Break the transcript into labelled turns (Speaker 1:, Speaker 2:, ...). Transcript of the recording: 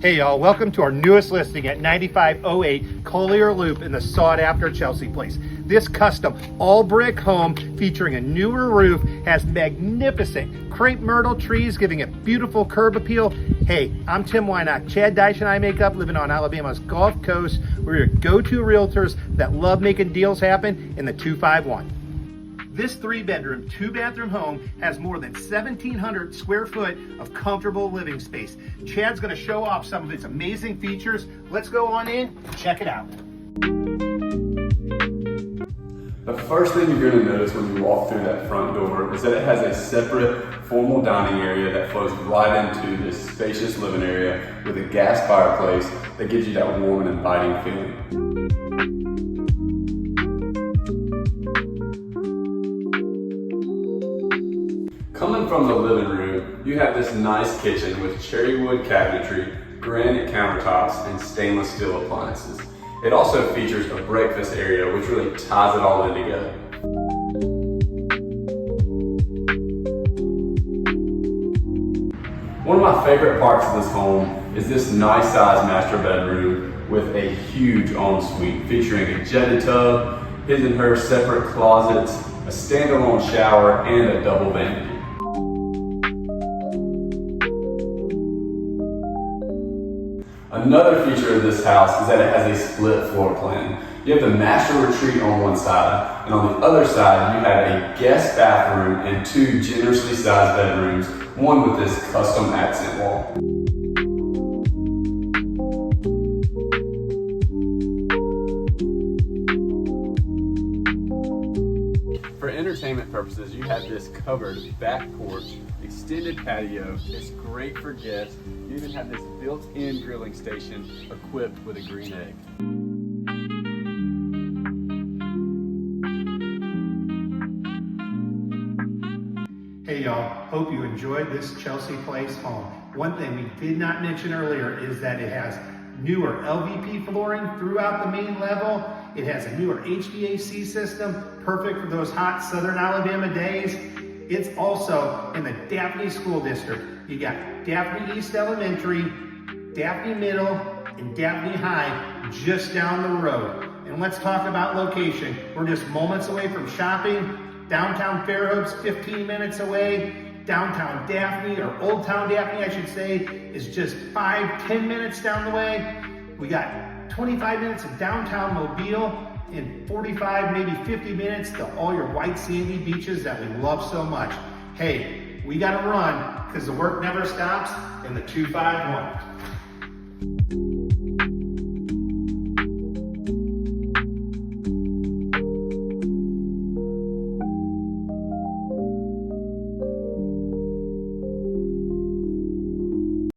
Speaker 1: Hey y'all, welcome to our newest listing at 9508 Collier Loop in the sought after Chelcey place. This custom all brick home featuring a newer roof has magnificent crepe myrtle trees giving it beautiful curb appeal. Hey, I'm Tim Wynock. Chad Dyche and I make up living on Alabama's Gulf Coast. We're your go-to realtors that love making deals happen in the 251. This 3-bedroom, 2-bathroom home has more than 1,700 square foot of comfortable living space. Chad's gonna show off some of its amazing features. Let's go on in and check it out.
Speaker 2: The first thing you're gonna notice when you walk through that front door is that it has a separate formal dining area that flows right into this spacious living area with a gas fireplace that gives you that warm and inviting feeling. Coming from the living room, you have this nice kitchen with cherry wood cabinetry, granite countertops, and stainless steel appliances. It also features a breakfast area which really ties it all in together. One of my favorite parts of this home is this nice sized master bedroom with a huge ensuite featuring a jetted tub, his and her separate closets, a standalone shower, and a double vanity. Another feature of this house is that it has a split floor plan. You have the master retreat on one side, and on the other side you have a guest bathroom and 2 generously sized bedrooms, one with this custom accent wall. For entertainment purposes, you have this covered back porch, extended patio. It's great for guests. You even have this built-in grilling station equipped with a green egg.
Speaker 1: Hey y'all, hope you enjoyed this Chelcey Place home. One thing we did not mention earlier is that it has newer LVP flooring throughout the main level. It has a newer HVAC system, perfect for those hot Southern Alabama days. It's also in the Daphne School District. You got Daphne East Elementary, Daphne Middle, and Daphne High just down the road. And let's talk about location. We're just moments away from shopping. Downtown Fairhope's 15 minutes away. Downtown Daphne, or Old Town Daphne, I should say, is just 5-10 minutes down the way. We got 25 minutes of downtown Mobile and 45, maybe 50 minutes to all your white sandy beaches that we love so much. Hey, we gotta run because the work never stops in the 251.